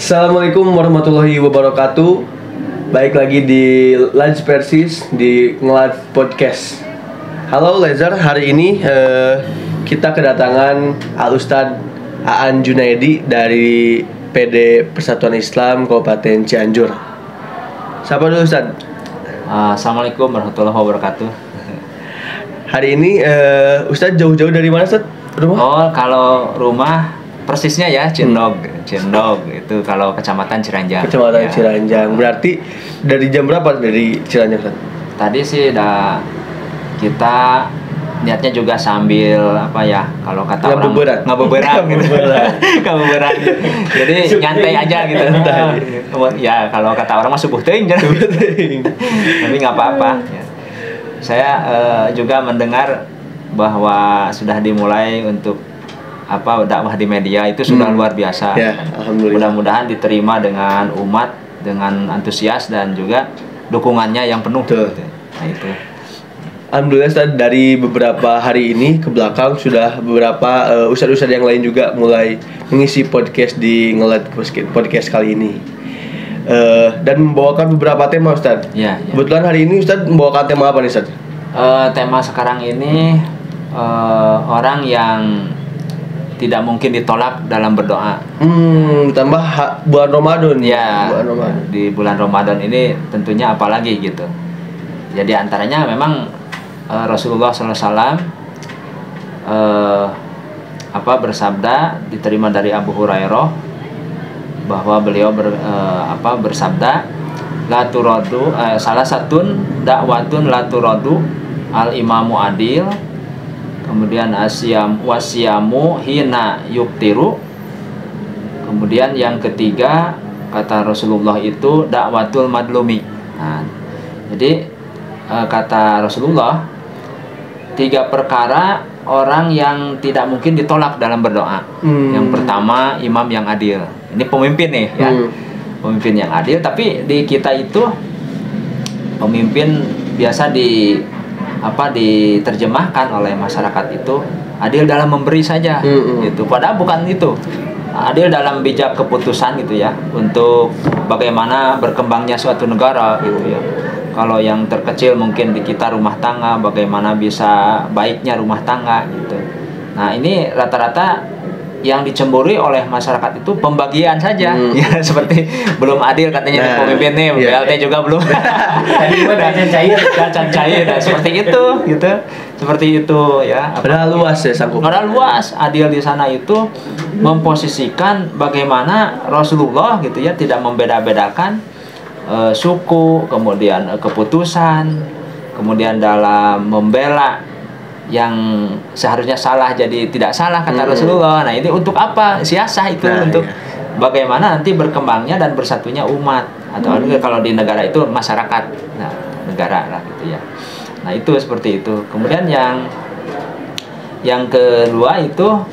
Assalamualaikum warahmatullahi wabarakatuh. Baik lagi di Lunch Persis di Ngelat Podcast. Halo Lezer, hari ini kita kedatangan Al-Ustadz Aan Junaidi dari PD Persatuan Islam Kabupaten Cianjur. Sapa dulu Ustadz. Assalamualaikum warahmatullahi wabarakatuh. Hari ini Ustadz jauh-jauh dari mana Ustadz? Rumah? Oh, kalau rumah persisnya ya Cindog itu kalau Kecamatan Ciranjang. Kecamatan ya. Ciranjang. Berarti dari jam berapa dari Ciranjang Ustadz? Tadi sih kita niatnya juga sambil apa ya, kalau kata orang ngabuburan gitu. Ngabuburan. Jadi nyantai aja gitu. Ya kalau kata orang mah subuh teuing. Tapi nggak apa-apa. Ya. Saya juga mendengar bahwa sudah dimulai untuk dakwah di media itu sudah luar biasa. Ya, alhamdulillah. Mudah-mudahan diterima dengan umat dengan antusias dan juga dukungannya yang penuh. Betul. Gitu. Nah, itu. Alhamdulillah Ustadz, dari beberapa hari ini ke belakang sudah beberapa ustadz-ustadz yang lain juga mulai mengisi podcast di Ngelat Podcast kali ini. Dan membawakan beberapa tema Ustadz. Ya. Kebetulan hari ini Ustadz membawakan tema apa nih Ustadz? Tema sekarang ini orang yang tidak mungkin ditolak dalam berdoa. Tambah bulan Ramadan. Ya, bulan Ramadan. Di bulan Ramadan ini tentunya apalagi gitu. Jadi antaranya memang Rasulullah SAW bersabda, diterima dari Abu Hurairah bahwa beliau bersabda, la turadu salah satun dakwatun la turadu al imamu adil. Kemudian wasiyamu hina yuktiru. Kemudian yang ketiga kata Rasulullah itu dakwatul madlumi. Nah, jadi kata Rasulullah 3 perkara orang yang tidak mungkin ditolak dalam berdoa. Yang pertama imam yang adil. Ini pemimpin nih ya. Pemimpin yang adil, tapi di kita itu pemimpin biasa diterjemahkan oleh masyarakat itu adil dalam memberi saja gitu. Padahal bukan itu. Adil dalam bijak keputusan gitu ya, untuk bagaimana berkembangnya suatu negara gitu ya. Kalau yang terkecil mungkin di kita rumah tangga, bagaimana bisa baiknya rumah tangga gitu. Nah, ini rata-rata yang dicemburi oleh masyarakat itu pembagian saja. Ya, seperti belum adil katanya pemimpin nih, BLT juga belum. Tadi can cair seperti itu gitu. Seperti itu ya. Padahal luas ya sangkup. Padahal luas. Adil di sana itu memposisikan bagaimana Rasulullah gitu ya, tidak membeda-bedakan suku, kemudian keputusan, kemudian dalam membela yang seharusnya salah jadi tidak salah kata Rasulullah. Nah, ini untuk apa? Siasah itu untuk bagaimana nanti berkembangnya dan bersatunya umat, atau kalau di negara itu masyarakat, nah negara lah gitu ya. Nah, itu seperti itu. Kemudian yang kedua itu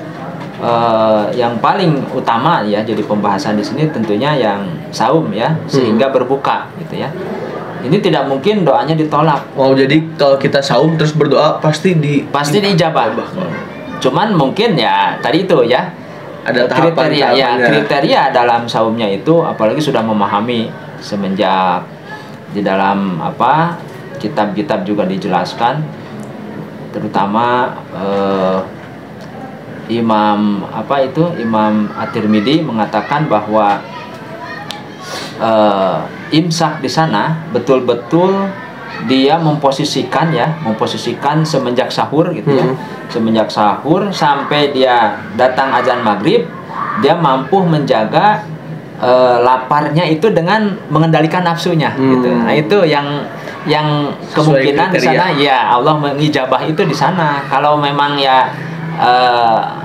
yang paling utama ya, jadi pembahasan di sini tentunya yang saum ya, sehingga berbuka gitu ya. Ini tidak mungkin doanya ditolak. Oh, jadi kalau kita saum terus berdoa pasti diijabah. Cuman mungkin ya tadi itu ya, ada kriteria dalam saumnya itu, apalagi sudah memahami semenjak di dalam kitab-kitab juga dijelaskan, terutama Imam At-Tirmidzi mengatakan bahwa imsak di sana betul-betul dia memposisikan semenjak sahur gitu ya. Semenjak sahur sampai dia datang azan maghrib, dia mampu menjaga laparnya itu dengan mengendalikan nafsunya gitu. Nah, itu yang kemungkinan di sana ya Allah mengijabah itu di sana. Kalau memang ya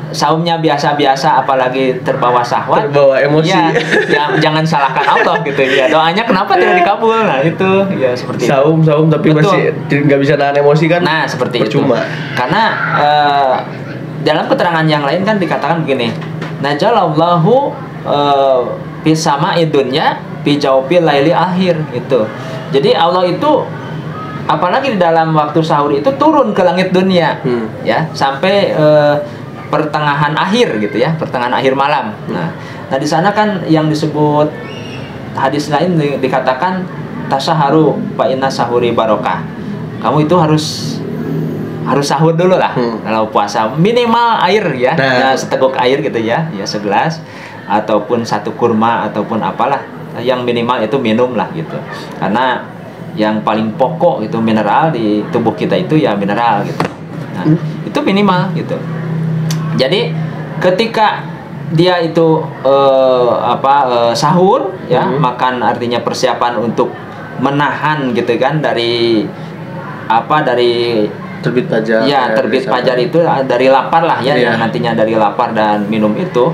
saumnya biasa-biasa, apalagi terbawa syahwat, terbawa emosi, ya jangan salahkan Allah gitu ya. Doanya kenapa tidak dikabul? Nah, itu ya seperti saum tapi betul, masih nggak bisa nahan emosi kan? Nah, seperti percuma. Itu. Karena dalam keterangan yang lain kan dikatakan begini, najalallahu fis sama'i dunya fi jawfil laili akhir gitu. Jadi Allah itu apalagi di dalam waktu sahur itu turun ke langit dunia ya, sampai pertengahan akhir gitu ya, pertengahan akhir malam. Nah, Nah, di sana kan yang disebut hadis lain dikatakan tasaharu fa inna sahuri barokah. Kamu itu harus sahur dulu lah. Kalau puasa minimal air ya, seteguk air gitu ya, segelas ataupun satu kurma ataupun apalah. Yang minimal itu minum lah gitu. Karena yang paling pokok itu mineral di tubuh kita itu ya mineral gitu. Nah, itu minimal gitu. Jadi ketika dia itu sahur ya, makan artinya persiapan untuk menahan gitu kan dari terbit fajar. Ya, terbit fajar itu dari lapar lah ya, yang nantinya dari lapar dan minum itu,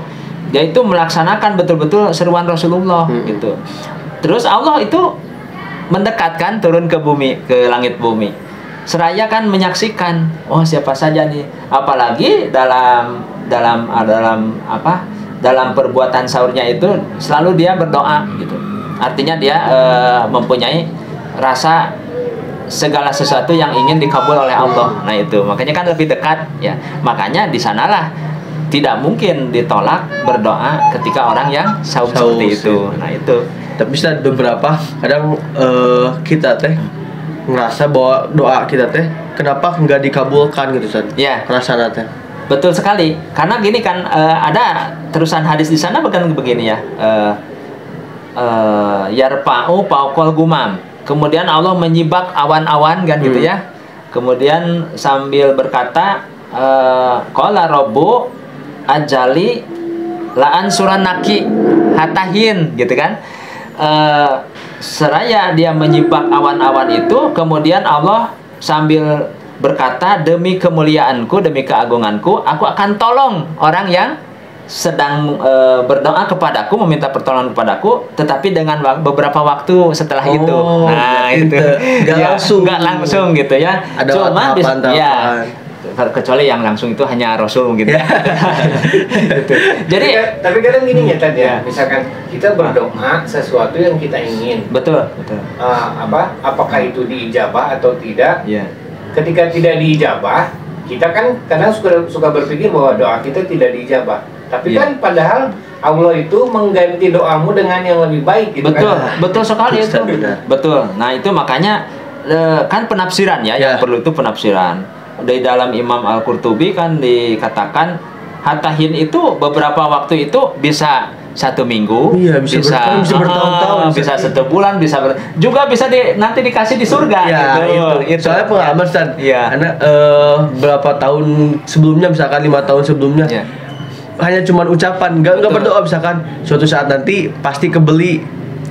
dia itu melaksanakan betul-betul seruan Rasulullah gitu. Terus Allah itu mendekatkan turun ke bumi, ke langit bumi. Seraya kan menyaksikan, oh siapa saja nih, apalagi dalam perbuatan sahurnya itu selalu dia berdoa gitu. Artinya dia mempunyai rasa segala sesuatu yang ingin dikabul oleh Allah. Nah itu makanya kan lebih dekat ya. Makanya di sanalah tidak mungkin ditolak berdoa ketika orang yang sahur seperti itu. Nah itu. Tapi bisa beberapa kadang kita teh ngerasa bahwa doa kita teh kenapa nggak dikabulkan gitu San? Ya. Rasanya teh. Betul sekali. Karena gini kan ada terusan hadis di sana bukan begini ya. Yarpa'u fauqal gumam. Kemudian Allah menyibak awan-awan kan gitu ya. Kemudian sambil berkata qala rabbu ajali la'an suranaki hatahin gitu kan. Seraya dia menyibak awan-awan itu, kemudian Allah sambil berkata, demi kemuliaanku, demi keagunganku, aku akan tolong orang yang sedang berdoa kepadaku, meminta pertolongan kepadaku, tetapi dengan beberapa waktu setelah itu. Nah itu nggak langsung gitu ya. Ada cuma ya, kecuali yang langsung itu hanya Rasul gitu. Gitu. Jadi tapi kadang gini ya tadi ya, misalkan kita berdoa sesuatu yang kita ingin. Betul. Apakah itu diijabah atau tidak? Yeah. Ketika tidak diijabah, kita kan kadang suka berpikir bahwa doa kita tidak diijabah. Tapi kan padahal Allah itu mengganti doamu dengan yang lebih baik gitu. Betul, kan? Betul sekali itu. Betul. Nah, itu makanya kan penafsiran ya, yang perlu itu penafsiran. Di dalam Imam Al-Qurtubi kan dikatakan hatahin itu beberapa waktu itu bisa 1 minggu, bisa bertahun-tahun, bisa 1 bulan, juga bisa nanti dikasih di surga gitu. Soalnya pengalaman Stan, karena berapa tahun sebelumnya, misalkan 5 tahun sebelumnya, hanya cuman ucapan, nggak berdoa, misalkan suatu saat nanti pasti kebeli,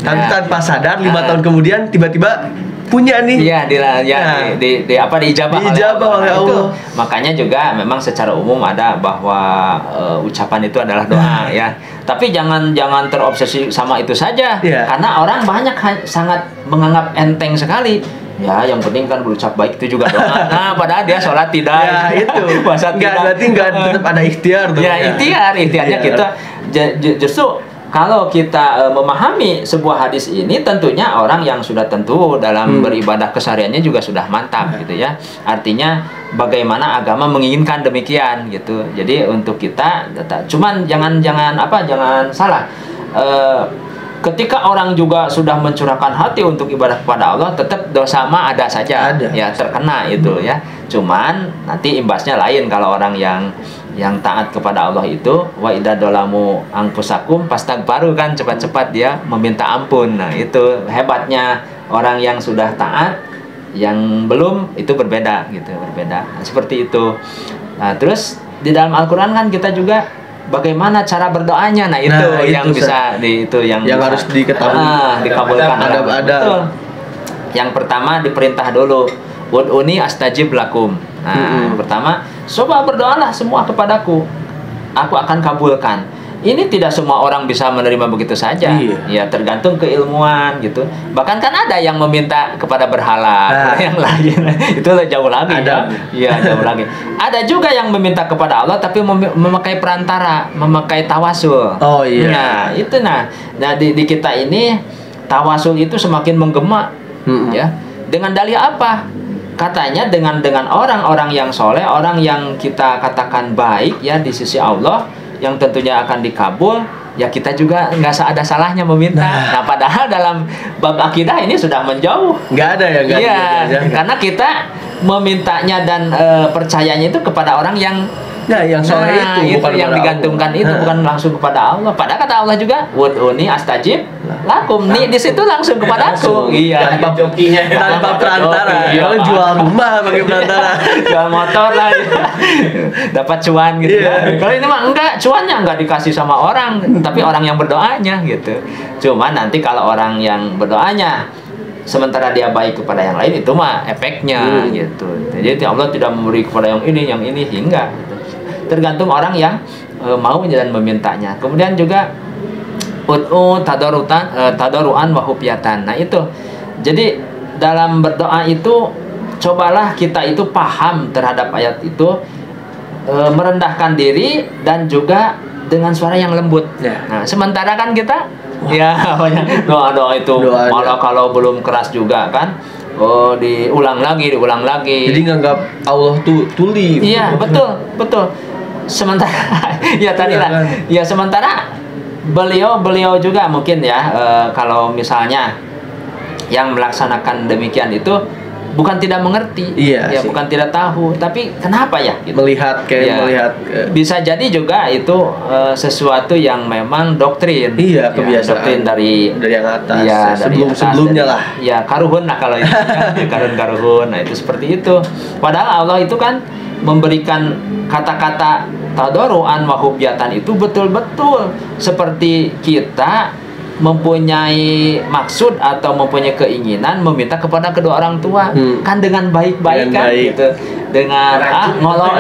tanpa sadar 5 tahun kemudian tiba-tiba punya nih. Diijabah oleh Allah. Itu makanya juga memang secara umum ada bahwa ucapan itu adalah doa ya. Tapi jangan terobsesi sama itu saja. Karena orang banyak sangat menganggap enteng sekali. Ya, yang penting kan berucap baik itu juga doa. Nah, padahal dia sholat tidak. Ya, itu. Berarti tetap ada ikhtiar tuh. Ya, ikhtiarnya kita justru kalau kita memahami sebuah hadis ini, tentunya orang yang sudah tentu dalam beribadah kesehariannya juga sudah mantap gitu ya. Artinya bagaimana agama menginginkan demikian gitu. Jadi untuk kita, cuman jangan salah. Ketika orang juga sudah mencurahkan hati untuk ibadah kepada Allah, tetap dosa mah ada saja, ya terkena itu ya. Cuman nanti imbasnya lain kalau orang yang taat kepada Allah itu, wa idza dolamu angfusakum pastagbaru, kan cepat-cepat dia meminta ampun. Nah itu hebatnya orang yang sudah taat, yang belum itu berbeda gitu, berbeda. Nah, seperti itu. Nah, terus di dalam Al-Qur'an kan kita juga bagaimana cara berdoanya. Nah itu yang bisa yang harus diketahui, dikabulkan. Ada. Betul. Yang pertama diperintah dulu, ud'uni astajib lakum. Nah, pertama, coba berdoalah semua kepadaku, aku akan kabulkan. Ini tidak semua orang bisa menerima begitu saja. Ya tergantung keilmuan gitu. Bahkan kan ada yang meminta kepada berhala, yang lain itu jauh lagi. Ya, jauh lagi. Ada juga yang meminta kepada Allah tapi memakai perantara, memakai tawasul. Nah, itu nah di kita ini tawasul itu semakin menggema. Ya. Dengan dalih apa? Katanya dengan orang-orang yang soleh, orang yang kita katakan baik ya di sisi Allah, yang tentunya akan dikabul, ya kita juga nggak ada salahnya meminta. Nah, padahal dalam bab akidah ini sudah menjauh. Nggak ada ya, nggak Iya, ada. karena kita memintanya dan percayanya itu kepada orang yang yang soleh itu bukan yang kepada digantungkan Allah. itu bukan langsung kepada Allah. Padahal kata Allah juga, "Wud'uni astajib lakum." Nih di situ langsung kepada aku. Iya. Tanpa jokinya. Tanpa perantara. Iya. Kalau jual rumah pakai perantara. Jual motor lah. Dapat cuan gitu. Iya. Kalau ini mah enggak, cuannya enggak dikasih sama orang, tapi orang yang berdoanya gitu. Cuma nanti kalau orang yang berdoanya sementara dia baik kepada yang lain, itu mah efeknya gitu. Jadi Allah tidak memberi kepada yang ini hingga gitu. Tergantung orang yang mau dan memintanya. Kemudian juga ud'u tadaruan wa khufyatan. Nah itu. Jadi dalam berdoa itu cobalah kita itu paham terhadap ayat itu, merendahkan diri dan juga dengan suara yang lembut. Nah, sementara kan kita doa itu malah kalau belum keras juga kan, diulang lagi. Jadi nganggap Allah tuh tuli. Iya, betul. Sementara sementara beliau juga mungkin ya, kalau misalnya yang melaksanakan demikian itu bukan tidak mengerti, bukan tidak tahu, tapi kenapa ya? Gitu. Melihat bisa jadi juga itu sesuatu yang memang doktrin. Iya, kebiasaan. Doktrin dari yang atas. Iya, sebelumnya lah. Ya, karuhun lah kalau itu. Karuhun. Nah, itu seperti itu. Padahal Allah itu kan memberikan kata-kata tadaruan wa khufyatan itu betul-betul seperti kita mempunyai maksud atau mempunyai keinginan meminta kepada kedua orang tua, kan dengan baik-baik kan gitu, dengan ngolok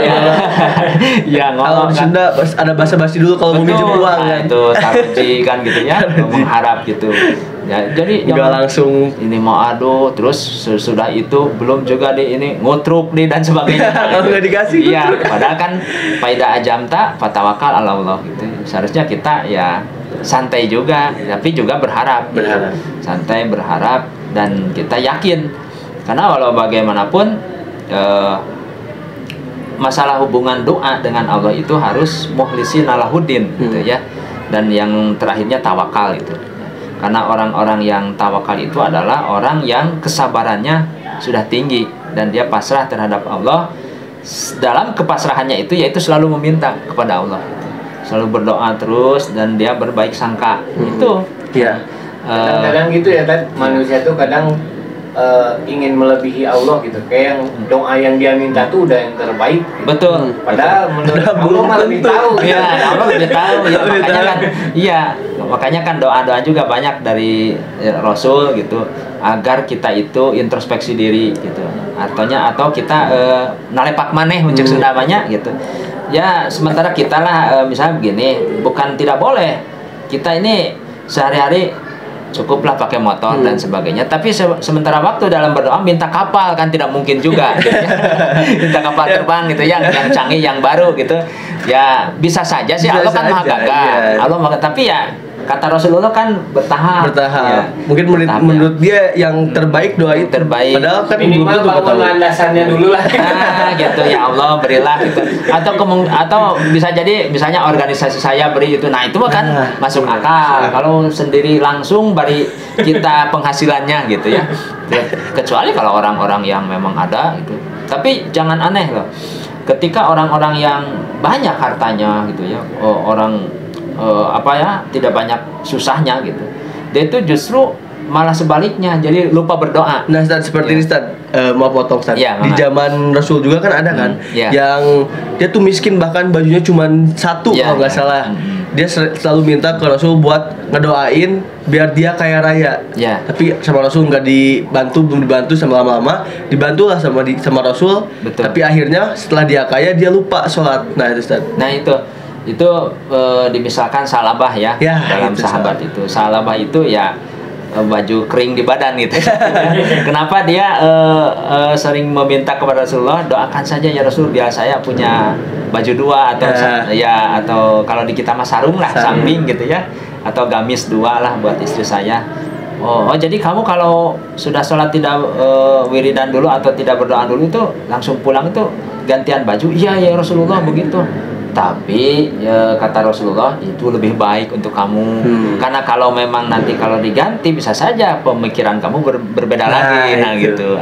ya ngolok. Kalau di Sunda ada basa-basi dulu kalau mau minjem uang kan. Itu taruji kan gitu ya, mengharap gitu. Ya, jadi nggak langsung ini mau aduh, terus sudah itu belum juga ini ngutruk dan sebagainya. Kalau nggak dikasih iya, padahal kan faida ajamta fatawakal ala Allah gitu. Seharusnya kita ya santai juga, tapi juga berharap. Santai berharap dan kita yakin, karena walau bagaimanapun masalah hubungan doa dengan Allah itu harus mukhlisin alahuddin gitu ya, dan yang terakhirnya tawakal itu. Karena orang-orang yang tawakal itu adalah orang yang kesabarannya sudah tinggi dan dia pasrah terhadap Allah. Dalam kepasrahannya itu yaitu selalu meminta kepada Allah, selalu berdoa terus dan dia berbaik sangka. Itu ya. Kadang-kadang gitu ya, manusia tuh kadang ingin melebihi Allah gitu, kayak yang doa yang dia minta tuh udah yang terbaik gitu. Betul. Padahal menurut Allah mah lebih tahu. Iya, Allah lebih tahu. Makanya kan doa-doa juga banyak dari Rasul gitu, agar kita itu introspeksi diri gitu. Atau kita nalepak maneh muncul namanya gitu. Ya, sementara kita lah misalnya begini, bukan tidak boleh kita ini sehari-hari cukuplah pakai motor dan sebagainya, tapi sementara waktu dalam berdoa minta kapal kan tidak mungkin juga gitu ya. Minta kapal terbang gitu yang canggih, yang baru gitu ya, bisa saja sih. Allah kan maha gagah, Allah maha, tapi ya kata Rasulullah kan bertahap. Ya. Mungkin menurut dia yang terbaik doa itu terbaik. Padahal kan minimal bangun landasannya dulu lah. Gitu ya Allah berilah gitu. Atau bisa jadi misalnya organisasi saya beri itu. Nah, itu kan masuk akal. Kalau sendiri langsung bari kita penghasilannya gitu ya. Kecuali kalau orang-orang yang memang ada gitu. Tapi jangan aneh loh. Ketika orang-orang yang banyak hartanya gitu ya, orang tidak banyak susahnya gitu, dia itu justru malah sebaliknya, jadi lupa berdoa. Nah, Ustaz, seperti ini Ustaz, mau potong Ustaz. Di zaman Rasul juga kan ada kan yang dia tuh miskin, bahkan bajunya cuma satu kalau nggak salah. Dia selalu minta ke Rasul buat ngedoain biar dia kaya raya. Tapi sama Rasul belum dibantu sama lama-lama, dibantulah sama Rasul. Betul. Tapi akhirnya setelah dia kaya dia lupa sholat. Nah, itu Ustaz. Nah, itu dimisalkan Salabah ya dalam sahabat itu. Salabah itu ya baju kering di badan gitu. Kenapa dia sering meminta kepada Rasulullah, doakan saja ya Rasul biar saya punya baju dua atau kalau di kita mah sarung lah, samping gitu ya, atau gamis dua lah buat istri saya. Oh, jadi kamu kalau sudah sholat tidak wiridan dulu atau tidak berdoa dulu itu langsung pulang itu gantian baju? Iya ya Rasulullah begitu. Tapi ya, kata Rasulullah itu lebih baik untuk kamu. Karena kalau memang nanti kalau diganti bisa saja pemikiran kamu berbeda lagi. Nah gitu.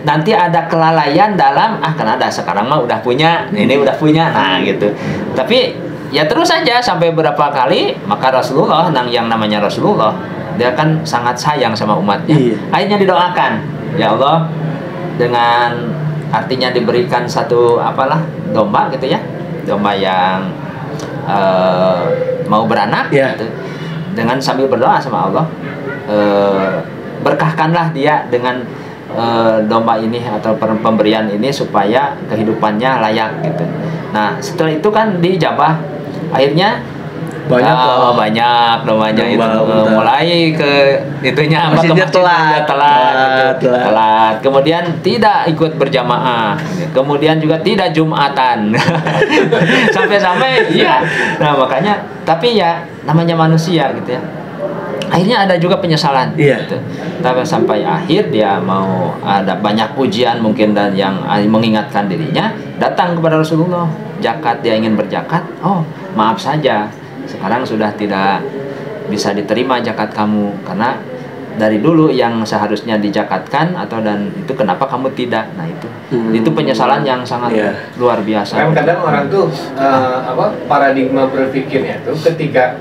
Nanti ada kelalaian dalam karena ada sekarang mah udah punya, ini udah punya. Nah gitu. Tapi ya terus saja sampai berapa kali maka Rasulullah yang namanya Rasulullah dia kan sangat sayang sama umatnya. Akhirnya didoakan, ya Allah, dengan artinya diberikan satu domba gitu ya. Domba yang mau beranak gitu. Dengan sambil berdoa sama Allah, berkahkanlah dia dengan domba ini atau pemberian ini supaya kehidupannya layak gitu. Nah setelah itu kan dijabah, akhirnya banyak dombanya itu mulai ke itunya telat, kemudian tidak ikut berjamaah, kemudian juga tidak jumatan sampai nah makanya tapi ya namanya manusia gitu ya, akhirnya ada juga penyesalan gitu. Tapi sampai akhir dia mau ada banyak ujian mungkin dan yang mengingatkan dirinya datang kepada Rasulullah, zakat, dia ingin berzakat, maaf saja sekarang sudah tidak bisa diterima zakat kamu karena dari dulu yang seharusnya dizakatkan dan itu kenapa kamu tidak. Nah itu penyesalan yang sangat luar biasa. Kadang orang tuh paradigma berpikirnya tuh ketika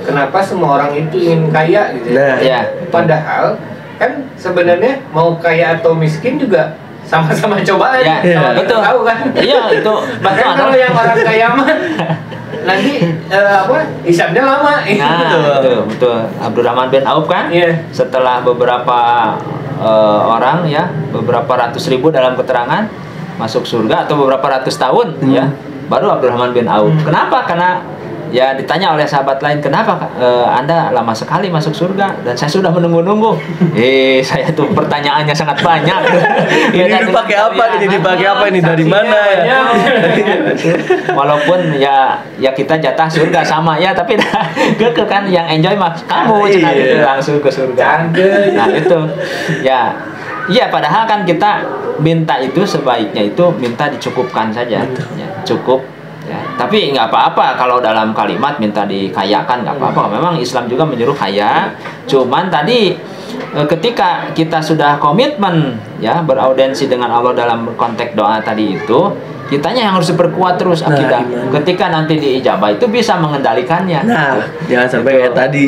kenapa semua orang itu ingin kaya gitu ya. Padahal kan sebenarnya mau kaya atau miskin juga sama-sama cobaan. Betul. Tahu kan? Iya itu. Bahkan kalau yang orang kaya mah nanti hisabnya lama. Betul. Abdurrahman bin Auf kan setelah beberapa orang beberapa ratus ribu dalam keterangan masuk surga atau beberapa ratus tahun baru Abdurrahman bin Auf. Kenapa? Karena ya ditanya oleh sahabat lain, kenapa Anda lama sekali masuk surga dan saya sudah menunggu-nunggu. Saya tuh pertanyaannya sangat banyak. Ini dipakai apa? Ini dipakai apa? Ini dari mana ya? Walaupun ya kita jatah surga sama ya, tapi keke kan yang enjoy mah kamu langsung ke surga. Nah itu ya padahal kan kita minta itu sebaiknya itu minta dicukupkan saja, cukup. Tapi nggak apa-apa kalau dalam kalimat minta dikayakan, nggak apa-apa. Memang Islam juga menyuruh kaya. Cuman tadi ketika kita sudah komitmen beraudensi dengan Allah dalam konteks doa tadi itu, kitanya yang harus diperkuat terus akidah. Ketika nanti diijabah itu bisa mengendalikannya. Jangan sampai kayak tadi.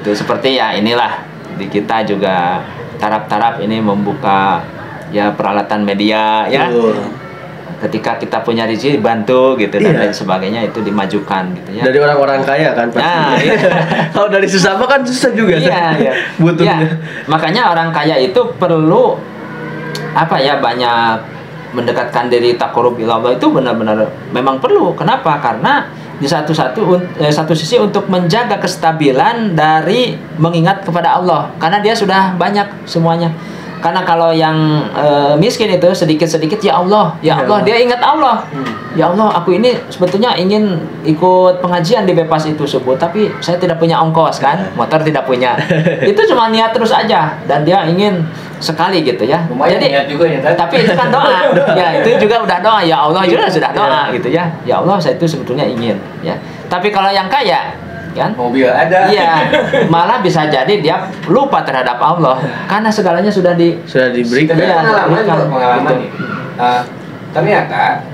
Itu seperti inilah di kita juga taraf-taraf ini membuka peralatan media ketika kita punya rezeki bantu gitu dan lain sebagainya itu dimajukan gitu ya. Dari orang-orang kaya kan pasti. Kalau dari sesama kan susah juga butuhnya. Makanya orang kaya itu perlu banyak mendekatkan diri taqarrub ila Allah itu benar-benar memang perlu. Kenapa? Karena di satu sisi untuk menjaga kestabilan dari mengingat kepada Allah karena dia sudah banyak semuanya. Karena kalau yang miskin itu sedikit-sedikit ya Allah, dia ingat Allah. Ya Allah, aku ini sebetulnya ingin ikut pengajian di Bebas itu subuh, tapi saya tidak punya ongkos kan, motor tidak punya. Itu cuma niat terus aja dan dia ingin sekali gitu ya. Lumayan jadi niat juga tapi itu kan doa. Itu juga udah doa, ya Allah juga sudah doa gitu ya. Ya Allah, saya itu sebetulnya ingin ya. Tapi kalau yang kaya kan mobil ada, malah bisa jadi dia lupa terhadap Allah karena segalanya sudah diberikan. Pengalaman nih. Ternyata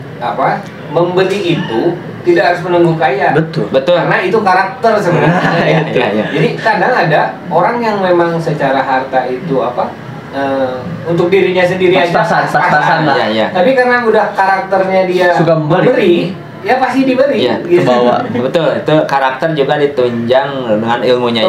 membeli itu tidak harus menunggu kaya. Betul. Karena itu karakter sebenarnya. Jadi kadang ada orang yang memang secara harta itu untuk dirinya sendiri pas-pasan lah. Tapi karena udah karakternya dia suka memberi, pasti diberi. Ke bawah. Betul, itu karakter juga ditunjang dengan ilmunya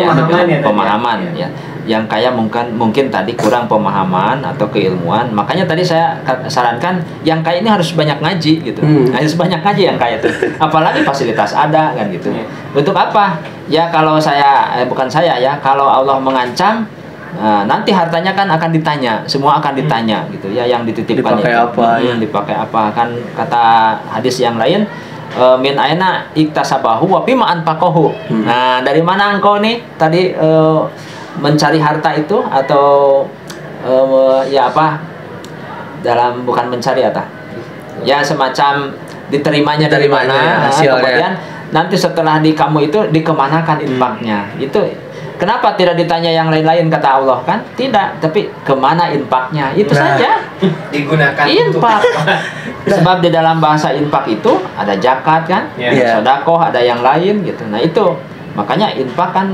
pemahaman ya. Yang kaya mungkin tadi kurang pemahaman atau keilmuan. Makanya tadi saya sarankan yang kaya ini harus banyak ngaji gitu. Harus banyak ngaji yang kaya itu. Apalagi fasilitas ada kan gitu. Untuk apa? Ya kalau kalau Allah mengancam nanti hartanya kan akan ditanya, semua akan ditanya gitu ya, yang dititipkan dipakai apa kan kata hadis yang lain, min aina iktasabahu wa bima anfaqahu. Nah, dari mana engkau nih tadi mencari harta itu atau dalam bukan mencari semacam diterimanya dari mana, hasilnya. kemudian nanti setelah di kamu itu dikemanakan infaknya. Itu kenapa tidak ditanya yang lain-lain kata Allah kan? Tidak, tapi kemana infaknya itu saja. Digunakan Infak. Sebab di dalam bahasa infak itu ada zakat kan, ada sedekah, ada yang lain gitu. Nah itu makanya infak kan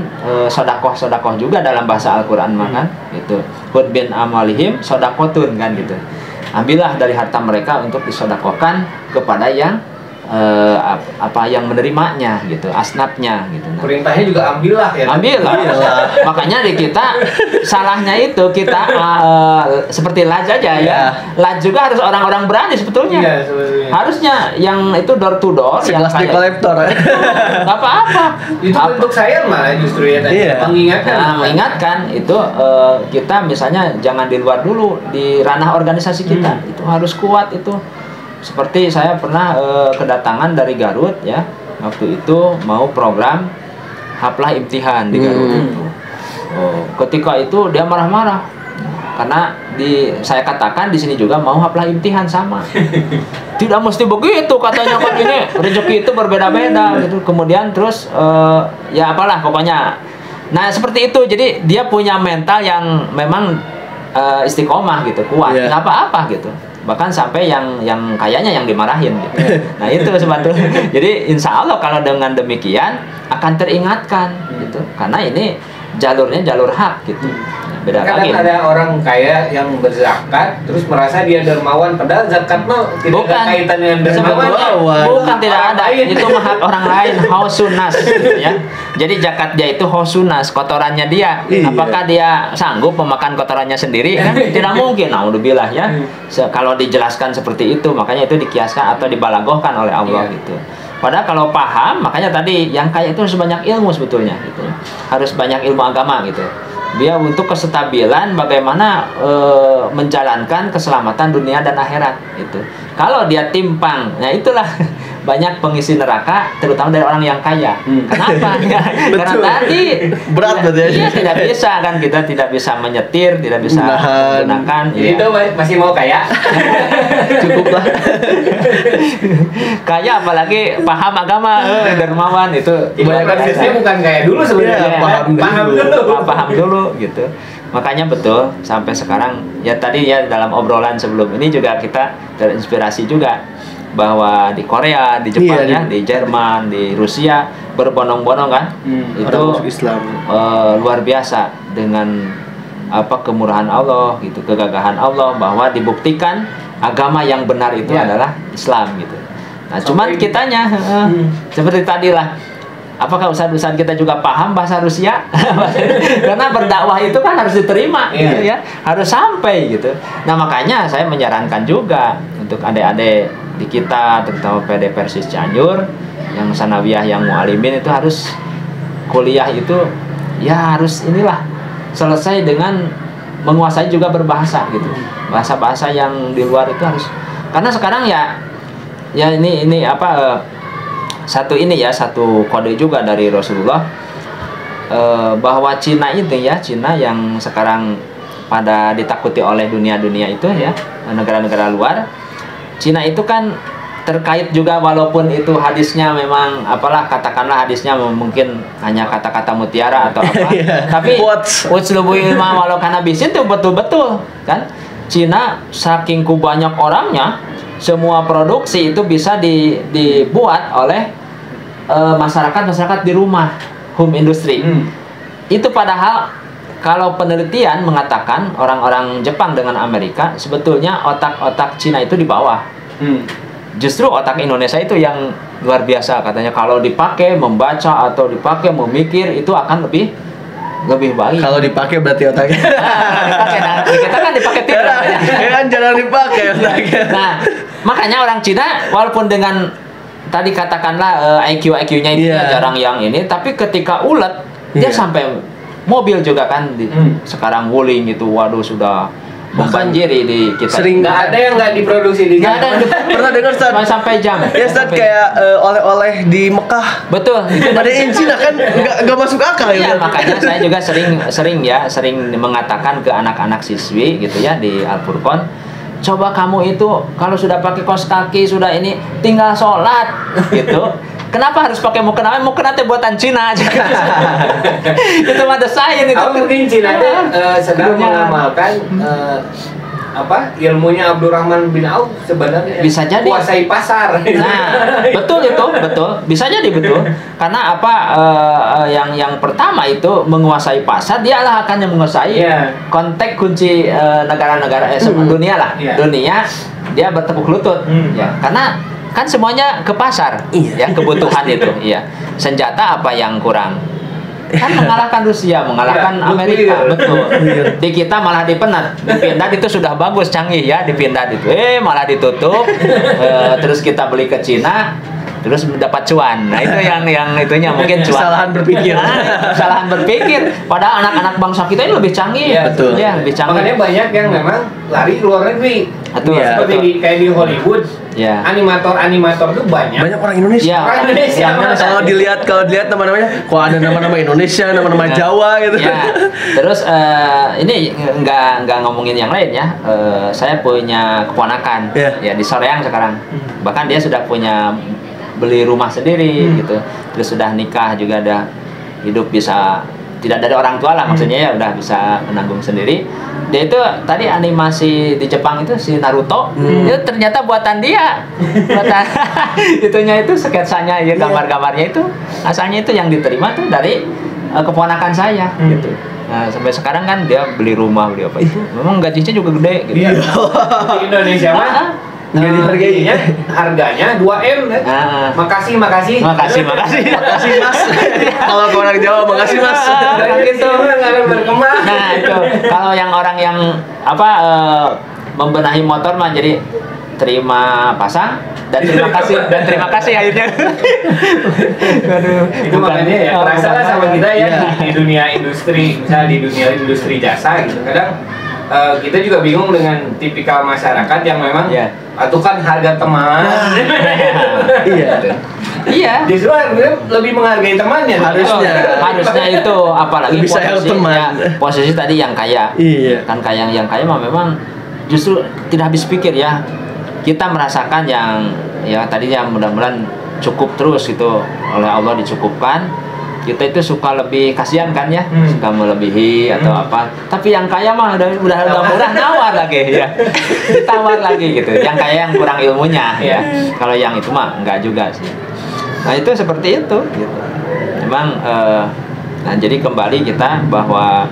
sedekah juga dalam bahasa Al-Quran kan gitu. Khudh bin amalihim sedekatun kan gitu. Ambillah dari harta mereka untuk disedekahkan kepada yang yang menerimanya gitu, asnafnya gitu. Nah, perintahnya juga ambillah ya. Ambillah. Makanya di kita salahnya itu kita seperti laj aja ya. Laj juga harus orang-orang berani sebetulnya. Iya, sebetulnya. Harusnya yang itu door to door, yang plastik kolektor. Nggak apa-apa. Itu bentuk saya malah justru ya tadi. Mengingatkan. Nah, mengingatkan itu kita misalnya jangan di luar dulu di ranah organisasi kita. Itu harus kuat itu. Seperti saya pernah kedatangan dari Garut ya, waktu itu mau program haflah imtihan di Garut itu. Ketika itu dia marah-marah karena saya katakan di sini juga mau haflah imtihan sama. Tidak mesti begitu katanya kan, ini rezeki itu berbeda-beda gitu. Kemudian terus ya apalah pokoknya. Nah seperti itu, jadi dia punya mental yang memang istiqomah gitu, kuat, nggak apa-apa gitu. Bahkan sampai yang kayaknya yang dimarahin gitu. Nah itu sebetulnya. Jadi insya Allah kalau dengan demikian akan teringatkan gitu, karena ini jalurnya jalur hak gitu. Beda kadang lagi. ada orang kaya yang berzakat terus merasa dia dermawan, padahal zakat mah tidak ada kaitan dengan dermawan. Bukan tidak ada, itu mah hak orang lain, hausunas gitu ya. Jadi zakat dia itu hausunas, kotorannya dia. Apakah dia sanggup memakan kotorannya sendiri kan? Tidak mungkin. Naudzubillah ya. Kalau dijelaskan seperti itu, makanya itu dikiaskan atau dibalagohkan oleh Allah gitu. Padahal kalau paham, makanya tadi yang kaya itu harus banyak ilmu sebetulnya gitu. Harus banyak ilmu agama gitu. Dia untuk kestabilan bagaimana menjalankan keselamatan dunia dan akhirat itu. Kalau dia timpang, nah itulah banyak pengisi neraka, terutama dari orang yang kaya. Kenapa? Karena tadi berat berarti ya. Tidak bisa kan, kita tidak bisa menyetir, tidak bisa menggunakan. Itu masih mau kaya? Cukuplah. Kaya apalagi paham agama, dermawan itu. Prosesnya bukan kayak dulu sebenarnya. Paham dulu gitu. Makanya betul sampai sekarang ya tadi ya dalam obrolan sebelum ini juga kita terinspirasi juga bahwa di Korea, di Jepang ya, di Jerman, di Rusia berbondong-bondong kan itu Islam luar biasa dengan kemurahan Allah gitu, kegagahan Allah bahwa dibuktikan agama yang benar itu adalah Islam gitu. Nah, cuman kitanya seperti tadi lah. Apakah ustadz kita juga paham bahasa Rusia? Karena berdakwah itu kan harus diterima, gitu ya, harus sampai gitu. Nah makanya saya menyarankan juga untuk adik-adik di kita, terutama PD Persis Cianjur, yang sanawiyah, yang mualimin itu harus kuliah itu, ya harus inilah selesai dengan menguasai juga berbahasa gitu, bahasa-bahasa yang di luar itu harus. Karena sekarang ya ini satu kode juga dari Rasulullah bahwa Cina itu ya, Cina yang sekarang pada ditakuti oleh dunia-dunia itu ya, negara-negara luar. Cina itu kan terkait juga, walaupun itu hadisnya memang katakanlah hadisnya mungkin hanya kata-kata mutiara atau apa, tapi utslubu ilma walau kana bisin itu betul-betul kan. Cina saking banyak orangnya, semua produksi itu bisa dibuat oleh masyarakat di rumah, home industry. Itu padahal kalau penelitian mengatakan orang-orang Jepang dengan Amerika sebetulnya otak-otak Cina itu di bawah. Justru otak Indonesia itu yang luar biasa katanya, kalau dipakai membaca atau dipakai memikir itu akan lebih baik. Kalau dipakai berarti otaknya. Kita kan dipakai tidur. Ya kan jarang dipakai otaknya. Nah, makanya orang Cina walaupun dengan tadi katakanlah IQ-nya itu jarang yang ini, tapi ketika ulet dia sampai mobil juga kan sekarang Wuling itu, waduh sudah membanjiri di kita. Sering nggak ada yang nggak diproduksi di Nggak ada. Pernah dengar sampai jam. Ya Ustaz, kayak oleh-oleh di Mekah. Betul. Ada Cina kan nggak masuk akal ya. Makanya saya juga sering mengatakan ke anak-anak siswi gitu ya di Al-Furqan, coba kamu itu kalau sudah pakai kaos kaki sudah ini tinggal sholat gitu. Kenapa harus pakai mukena? Mukena teh buatan Cina aja. Itu mah desain itu. Mungkin Cina sedang mengamalkan ilmunya Abdurrahman bin Auf sebenarnya bisa jadi kuasai pasar. Nah, betul itu, betul. Bisa jadi betul. Karena yang pertama itu menguasai pasar, dialah akan yang menguasai konteks kunci negara-negara dunia lah. Dunia dia bertepuk lutut. Ya, karena kan semuanya ke pasar. Ya, kebutuhan itu, senjata apa yang kurang? Kan mengalahkan Rusia, mengalahkan Amerika, betul. Di kita malah dipenat. Di Pindad itu sudah bagus, canggih ya, di Pindad itu. Malah ditutup. Terus kita beli ke Cina, terus dapat cuan. Nah, itu yang itunya mungkin cuan. Kesalahan berpikir. Kesalahan berpikir. Padahal anak-anak bangsa kita ini lebih canggih. Betul. Ya, lebih canggih. Makanya banyak yang memang lari ke luar negeri. Betul. Seperti kayak di Hollywood. Animator tuh banyak orang Indonesia. Orang Indonesia. Kalau dilihat nama-namanya, kok ada nama-nama Indonesia, nama-nama Jawa gitu. Terus ini nggak ngomongin yang lain ya. Saya punya keponakan ya di Soreang sekarang. Bahkan dia sudah punya beli rumah sendiri gitu. Terus sudah nikah juga, ada hidup bisa tidak dari orang tua lah, maksudnya ya udah bisa menanggung sendiri. Dia itu tadi animasi di Jepang itu si Naruto, itu ternyata buatan dia. Buatan itunya itu sketsanya ya, gambar-gambarnya itu asalnya itu yang diterima tuh dari keponakan saya gitu. Nah, sampai sekarang kan dia beli rumah, beli apa itu. Memang gajinya juga gede gitu. Di Indonesia mah nggak dihargainya, harganya 2M kan? Makasih Mas. Kalau ke orang Jawa, makasih Mas. Gitu. Nah itu kalau yang orang yang membenahi motor mah jadi terima pasang dan terima kasih akhirnya. Aduh, itu makanya ya terasa lah sama kita ya di dunia industri, misalnya di dunia industri jasa gitu. Kadang kita juga bingung dengan tipikal masyarakat yang memang atukan harga teman. Iya. Justru lebih menghargai temannya. Harusnya itu, apalagi lebih sayang teman. Posisi tadi yang kaya. Kan yang kaya mah memang justru tidak habis pikir ya. Kita merasakan yang tadinya mudah-mudahan cukup terus gitu, oleh Allah dicukupkan. Kita itu suka lebih kasihan kan ya, suka melebihi atau apa. Tapi yang kaya mah udah murah nawar lagi ya. Ditawar lagi gitu. Yang kaya yang kurang ilmunya ya. Kalau yang itu mah enggak juga sih. Nah, itu seperti itu gitu. Memang nah jadi kembali kita bahwa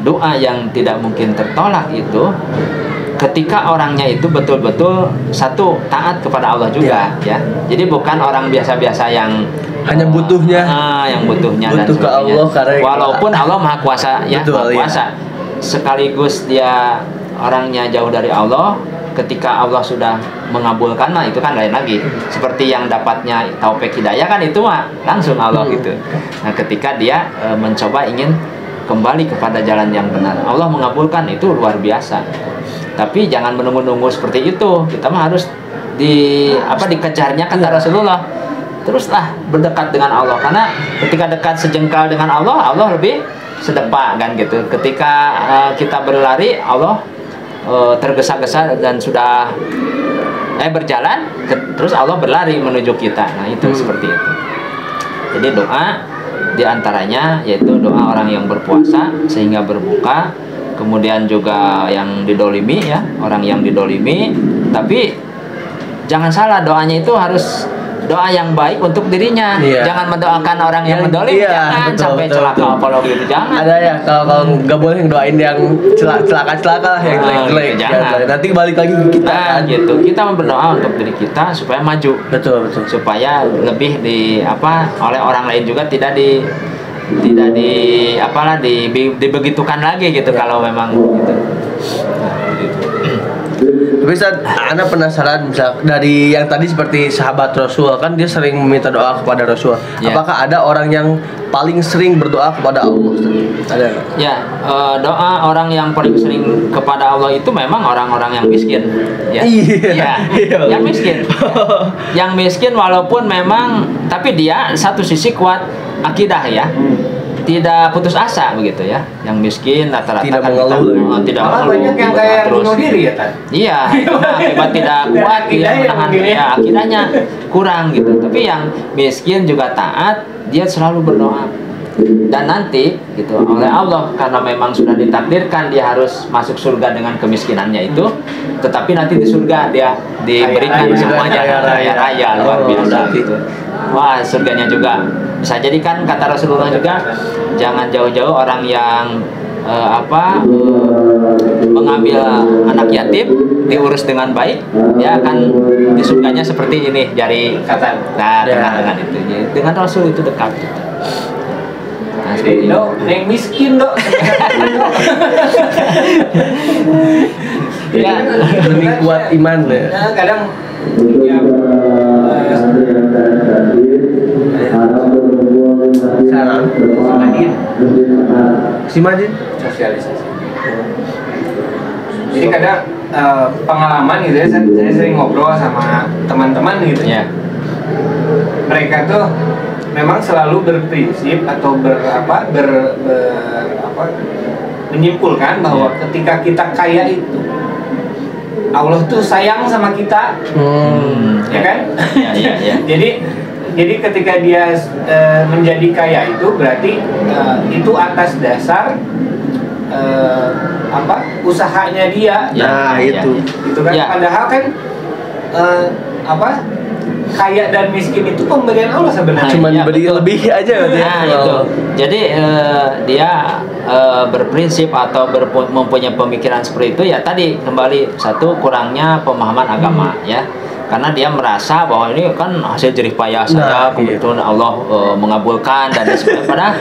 doa yang tidak mungkin tertolak itu ketika orangnya itu betul-betul satu taat kepada Allah juga ya. Jadi bukan orang biasa-biasa yang hanya butuhnya butuh dan ke Allah karena walaupun Allah Maha Kuasa ya, Maha Kuasa. Sekaligus dia orangnya jauh dari Allah, ketika Allah sudah mengabulkan mah itu kan lain lagi. Seperti yang dapatnya taufik hidayah kan itu mah langsung Allah gitu. Nah, ketika dia mencoba ingin kembali kepada jalan yang benar, Allah mengabulkan, itu luar biasa. Tapi jangan menunggu-nunggu seperti itu. Kita mah harus dikejarnya kata Rasulullah. Teruslah berdekat dengan Allah, karena ketika dekat sejengkal dengan Allah, Allah lebih sedepak kan gitu. Ketika kita berlari, Allah tergesa-gesa dan sudah berjalan, terus Allah berlari menuju kita. Nah itu seperti itu. Jadi doa diantaranya yaitu doa orang yang berpuasa sehingga berbuka, kemudian juga yang didolimi ya, orang yang didolimi. Tapi jangan salah, doanya itu harus doa yang baik untuk dirinya. Jangan mendoakan orang yang mendolim, jangan sampai celaka apalagi itu, jangan. Ada ya, kalau nggak boleh doain yang celaka lah, yang jelek. Jangan. Nanti balik lagi ke kita. Nah, gitu. Kita berdoa untuk diri kita supaya maju. Betul. Supaya lebih oleh orang lain juga tidak dibegitukan lagi gitu kalau memang gitu. Tapi Anda penasaran, misal dari yang tadi seperti sahabat Rasul kan dia sering meminta doa kepada Rasul. Apakah ada orang yang paling sering berdoa kepada Allah? Ada? Ya, doa orang yang paling sering kepada Allah itu memang orang-orang yang miskin. Ya, yang miskin. Yang miskin walaupun memang, tapi dia satu sisi kuat akidah ya. tidak putus asa begitu ya. Yang miskin rata-rata Tidak kan mengeluh. tidak Malah mengeluh, banyak yang gitu, kayak terus bunuh diri ya Tan. iya, akibat tidak kuat dia menahan ya akidahnya kurang gitu. Tapi yang miskin juga taat, dia selalu berdoa. Dan nanti gitu oleh Allah, karena memang sudah ditakdirkan dia harus masuk surga dengan kemiskinannya itu, tetapi nanti di surga dia diberikan Raya, semuanya raya luar biasa gitu. Wah, surganya juga bisa jadi kan kata Rasulullah juga, jangan jauh-jauh orang yang mengambil anak yatim diurus dengan baik, dia akan di surganya seperti ini jari Kata. dengan itu. Dengan Rasul itu dekat gitu. Nah, Jadi yang miskin dok. Ya, lebih kuat iman ya. Nah, kadang ya, Saran. Si Madin. sosialisasi. Jadi kadang pengalaman gitu ya, saya sering ngobrol sama teman-teman gitu. ya. Mereka tuh memang selalu berprinsip atau menyimpulkan bahwa ketika kita kaya itu Allah tuh sayang sama kita, ya kan? Ya. Jadi ketika dia menjadi kaya itu berarti itu atas dasar usahanya dia. Nah, itu. Gitu kan? Ya. Padahal kan kaya dan miskin itu pemberian Allah sebenarnya. Cuman ya, beri betul. lebih aja berarti ya. Nah, itu. Jadi dia berprinsip atau mempunyai pemikiran seperti itu ya, tadi kembali satu kurangnya pemahaman agama ya. Karena dia merasa bahwa ini kan hasil jerih payah saya, kebetulan Allah mengabulkan dan sebagainya. Padahal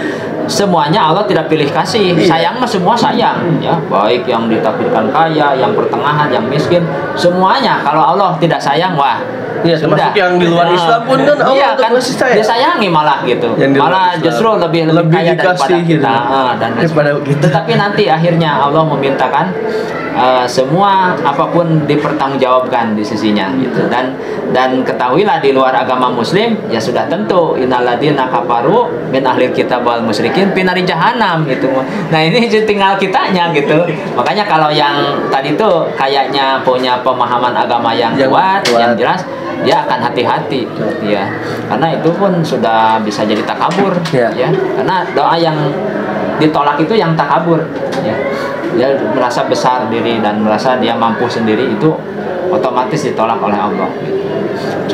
semuanya Allah tidak pilih kasih. Sayang mah semua sayang ya, baik yang ditakdirkan kaya, yang pertengahan, yang miskin, semuanya. Kalau Allah tidak sayang, wah Iya, termasuk yang di luar Islam pun kan Allah iya, kan masih sayang. disayangi malah gitu. Malah Malah justru lebih kaya daripada gitu. kita. Daripada kita. Tetapi nanti akhirnya Allah memintakan semua apapun dipertanggungjawabkan di sisinya gitu. Dan ketahuilah di luar agama muslim ya sudah tentu innalladzina kafaru min ahlil kitab wal musyrikin finari jahanam gitu. Nah, ini tinggal kitanya gitu. Makanya kalau yang tadi tuh kayaknya punya pemahaman agama yang kuat, yang jelas, dia akan hati-hati ya, karena itu pun sudah bisa jadi takabur ya, karena doa yang ditolak itu yang takabur ya, dia merasa besar diri dan merasa dia mampu sendiri, itu otomatis ditolak oleh Allah gitu.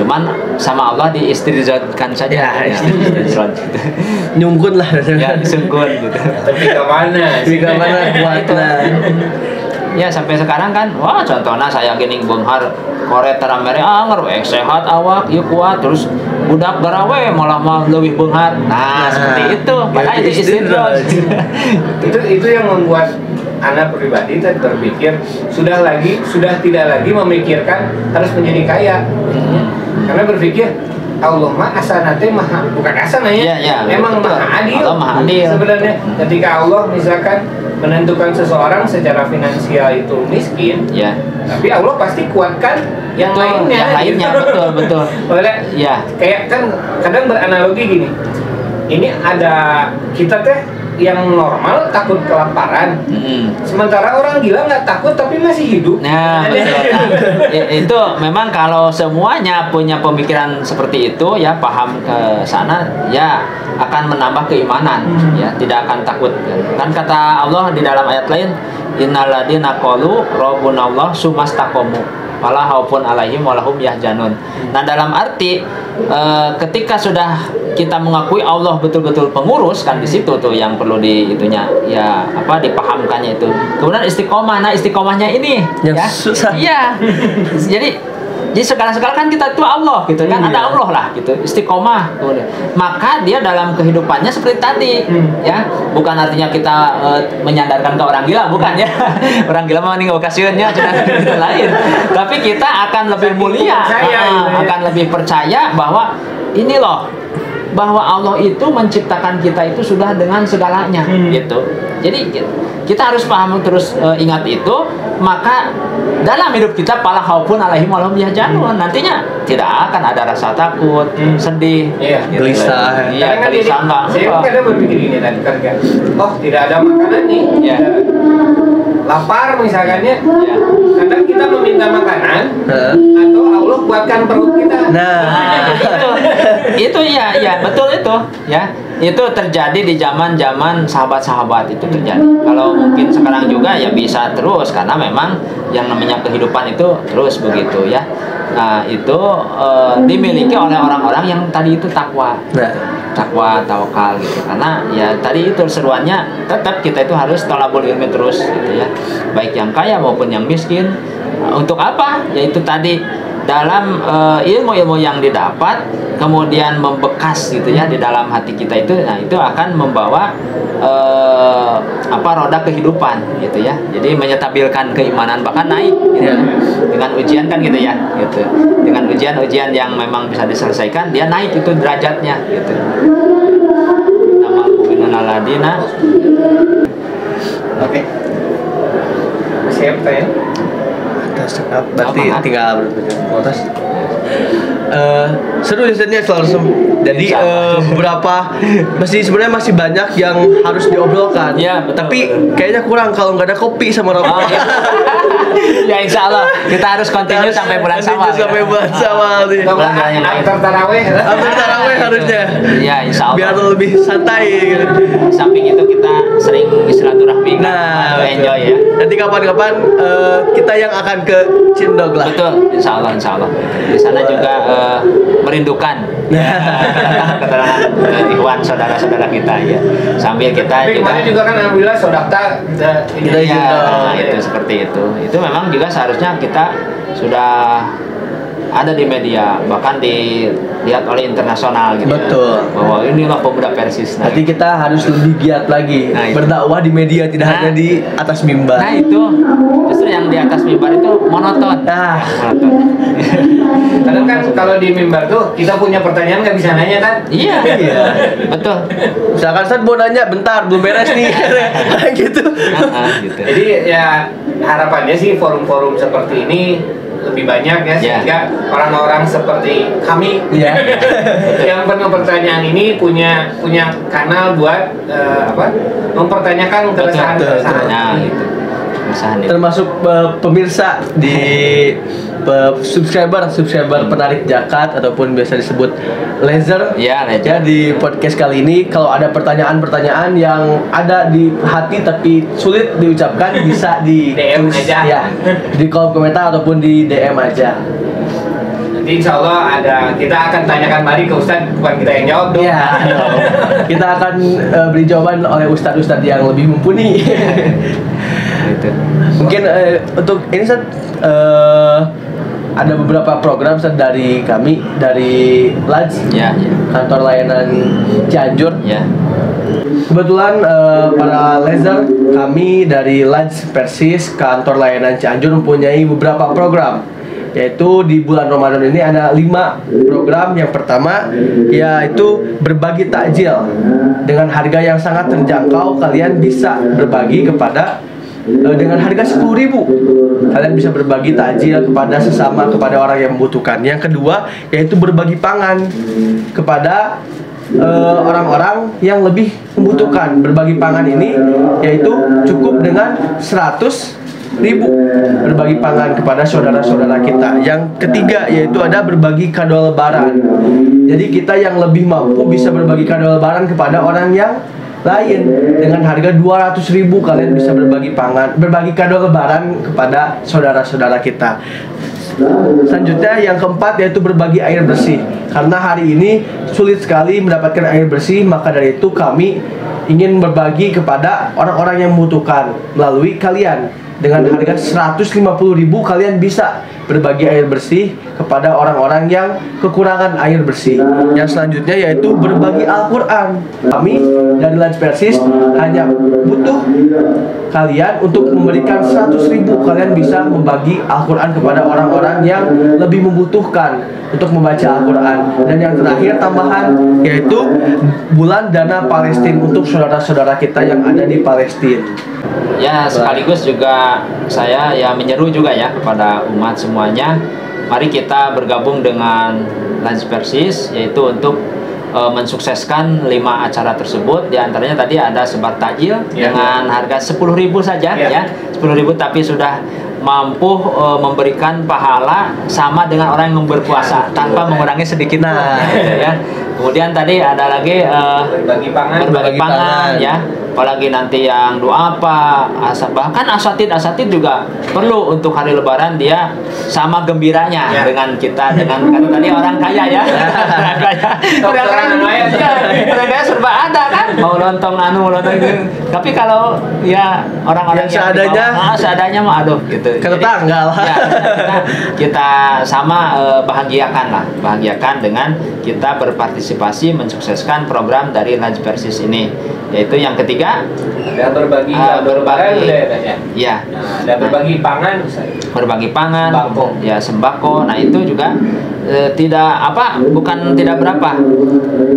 Cuman sama Allah diistidratkan saja ya, istidrat gitu. Nyungkun lah ya, disungkun gitu. Tapi ke mana kuatnya. Ya sampai sekarang kan, wah contohnya saya gini benghar kore teramere anger sehat awak yuk kuat, terus budak garawe malah lebih benghar. Nah, seperti itu. Padahal itu istidrat. itu yang membuat anak pribadi terpikir sudah tidak lagi memikirkan harus menjadi kaya. Karena berpikir Allah mah asanate maha, bukan asana ya, memang betul. maha adil. Allah maha adil Sebenarnya ketika Allah misalkan menentukan seseorang secara finansial itu miskin, tapi Allah pasti kuatkan yang lainnya. Betul. Ya. Kayak kan kadang beranalogi gini. Ini ada kita teh yang normal takut kelaparan, sementara orang gila nggak takut tapi masih hidup. Nah, betul. Itu memang kalau semuanya punya pemikiran seperti itu ya, paham ke sana ya, akan menambah keimanan ya, tidak akan takut. Kan kata Allah di dalam ayat lain, innalladzina qalu rabbunallah tsumastaqamu fala khaufun alaihim walahum yahzanun. Nah, dalam arti ketika sudah kita mengakui Allah betul-betul pengurus, kan di situ tuh yang perlu dipahamkannya itu. Kemudian istiqomah. Nah, istiqomahnya ini yang susah. Iya. Jadi segala-segala kan kita itu Allah gitu kan, ada Allah lah gitu, istiqomah. Maka dia dalam kehidupannya seperti tadi ya, bukan artinya kita menyandarkan ke orang gila, bukan ya. Orang gila mau ninggal kasihannya itu lain. Tapi kita akan lebih mulia, akan lebih percaya bahwa ini loh, bahwa Allah itu menciptakan kita itu sudah dengan segalanya gitu. Jadi kita harus paham terus, ingat itu, maka dalam hidup kita pala khaufun alaihim wa lahum yahzanun, nantinya tidak akan ada rasa takut, sedih, gelisah. Iya, gelisah enggak. Saya kadang berpikir ini tadi kan, oh tidak ada makanan nih, lapar misalkannya, kadang kita meminta makanan atau Allah buatkan perut kita. Nah, itu ya betul itu ya. Itu terjadi di zaman sahabat-sahabat itu terjadi. Kalau mungkin sekarang juga ya bisa terus, karena memang yang namanya kehidupan itu terus begitu ya. Nah, itu dimiliki oleh orang-orang yang tadi itu takwa, tawakal gitu. Karena ya tadi itu seruannya tetap kita itu harus thalabul ilmi terus gitu ya. Baik yang kaya maupun yang miskin. Untuk apa? Yaitu tadi dalam ilmu-ilmu yang didapat kemudian membekas gitu ya di dalam hati kita itu, nah itu akan membawa roda kehidupan gitu ya. Jadi menyetabilkan keimanan, bahkan naik gitu. Dengan ujian kan gitu ya gitu. Dengan ujian-ujian yang memang bisa diselesaikan, dia naik itu derajatnya gitu. Nama mu'minun aladina. Oke. Siap tanya? Berarti tinggal berapa? Seru risetnya selalu jadi beberapa sebenarnya masih banyak yang harus diobrolkan. Ya, betul, tapi betul. Kayaknya kurang kalau nggak ada kopi sama rokok. Ya insya Allah kita harus continue sampai bulan Syawal. Sampai bulan Syawal nih. After taraweh. After taraweh harusnya. Ya insya Allah. Biar lebih santai gitu. Samping itu kita sering silaturahmi. Nah, enjoy ya. Nanti kapan-kapan kita yang akan ke Cindog lah. Betul, insya Allah. Di sana juga merindukan keterangan ikhwan saudara-saudara kita ya. Sambil kita tapi juga. kemarin juga kan alhamdulillah sodakta kita itu seperti itu. Itu memang juga seharusnya kita sudah ada di media, bahkan dilihat oleh internasional gitu. Betul. Bahwa inilah pemuda Persis. Nanti kita harus lebih giat lagi berdakwah di media, tidak hanya di atas mimbar. Nah itu justru yang di atas mimbar itu monoton. Monoton. Kadang kan kalau di mimbar tuh kita punya pertanyaan nggak bisa nanya kan? Iya. Betul. Misalkan Ustaz mau nanya, bentar belum beres nih, gitu. Gitu. Jadi ya harapannya sih forum-forum seperti ini lebih banyak ya, sehingga orang-orang seperti kami yang penuh pertanyaan ini punya kanal buat mempertanyakan keresahan gitu. Termasuk pemirsa di subscriber penarik zakat ataupun biasa disebut laser ya di podcast kali ini. Kalau ada pertanyaan-pertanyaan yang ada di hati tapi sulit diucapkan, bisa di DM aja ya, di kolom komentar ataupun di DM aja. Nanti insya Allah kita akan tanyakan lagi ke Ustadz, bukan kita yang jawab dong. Ya, kita akan beri jawaban oleh ustadz-ustadz yang lebih mumpuni. Mungkin untuk ini ada beberapa program dari kami dari LADS, kantor layanan Cianjur. Kebetulan para laser kami dari LADS Persis kantor layanan Cianjur mempunyai beberapa program, yaitu di bulan Ramadan ini ada 5 program. Yang pertama yaitu berbagi takjil dengan harga yang sangat terjangkau. Kalian bisa berbagi kepada dengan harga 10.000 kalian bisa berbagi takjil kepada sesama, kepada orang yang membutuhkan. Yang kedua yaitu berbagi pangan kepada orang-orang yang lebih membutuhkan. Berbagi pangan ini yaitu cukup dengan 100.000 berbagi pangan kepada saudara-saudara kita. Yang ketiga yaitu ada berbagi kado lebaran. Jadi kita yang lebih mampu bisa berbagi kado lebaran kepada orang yang lain dengan harga 200.000 kalian bisa berbagi kado lebaran kepada saudara-saudara kita. Selanjutnya yang keempat yaitu berbagi air bersih. Karena hari ini sulit sekali mendapatkan air bersih, maka dari itu kami ingin berbagi kepada orang-orang yang membutuhkan melalui kalian. Dengan harga 150.000 kalian bisa berbagi air bersih kepada orang-orang yang kekurangan air bersih. Yang selanjutnya yaitu berbagi Al-Quran. Kami dari LADS Persis hanya butuh kalian untuk memberikan 100.000. Kalian bisa membagi Al-Quran kepada orang-orang yang lebih membutuhkan untuk membaca Al-Quran. Dan yang terakhir tambahan yaitu bulan dana Palestina untuk saudara-saudara kita yang ada di Palestina. Ya sekaligus juga saya ya menyeru juga ya kepada umat semuanya, mari kita bergabung dengan Lance Persis, yaitu untuk mensukseskan 5 acara tersebut. Di antaranya tadi ada sebar takjil dengan harga 10.000 saja ya, 10.000, tapi sudah mampu memberikan pahala sama dengan orang yang berpuasa tanpa mengurangi sedikit pun, ya. Kemudian tadi ada lagi berbagi pangan ya. Apalagi nanti yang doa apa, bahkan asatid juga perlu untuk hari Lebaran dia sama gembiranya dengan kita, dengan karena tadi orang kaya ya. Orang kaya serba ada kan, mau lontong tapi kalau ya orang-orang yang seadanya mah aduh gitu. Ketanggal. Ya, kita sama bahagiakan dengan kita berpartisipasi mensukseskan program dari Lance Persis ini, yaitu yang ketiga ada berbagi ya, ada berbagi pangan, sembako. Nah itu juga bukan tidak berapa,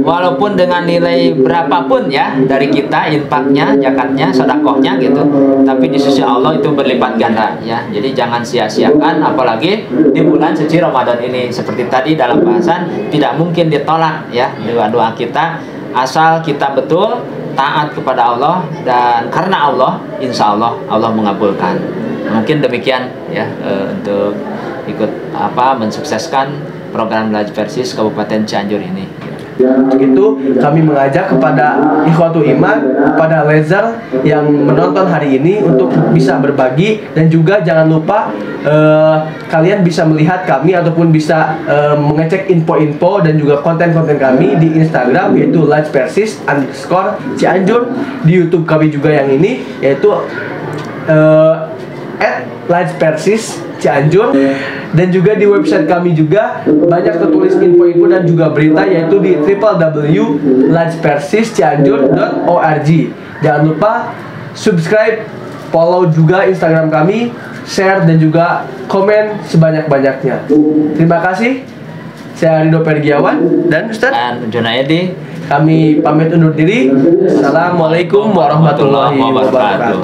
walaupun dengan nilai berapapun ya dari kita, infaknya, zakatnya, sedekahnya gitu, tapi di sisi Allah itu berlipat ganda ya. Jadi jangan sia-siakan, apalagi di bulan suci Ramadan ini. Seperti tadi dalam bahasan, tidak mungkin ditolak ya doa-doa kita, asal kita betul taat kepada Allah, dan karena Allah, insya Allah Allah mengabulkan. Mungkin demikian ya untuk ikut mensukseskan program Lance Persis Kabupaten Cianjur ini. Begitu kami mengajak kepada ikhwatul iman, kepada Lezar yang menonton hari ini untuk bisa berbagi, dan juga jangan lupa kalian bisa melihat kami ataupun bisa mengecek info-info dan juga konten-konten kami di Instagram, yaitu @lancepersis_Cianjur, di YouTube kami juga yang ini yaitu @lancepersis Cianjur, dan juga di website kami juga banyak tertulis info-info dan juga berita, yaitu di www.lancepersiscianjur.org. Jangan lupa subscribe, follow juga Instagram kami, share dan juga komen sebanyak-banyaknya. Terima kasih. Saya Rido Pergiawan dan Ustaz Junaidi. Kami pamit undur diri. Assalamualaikum warahmatullahi wabarakatuh.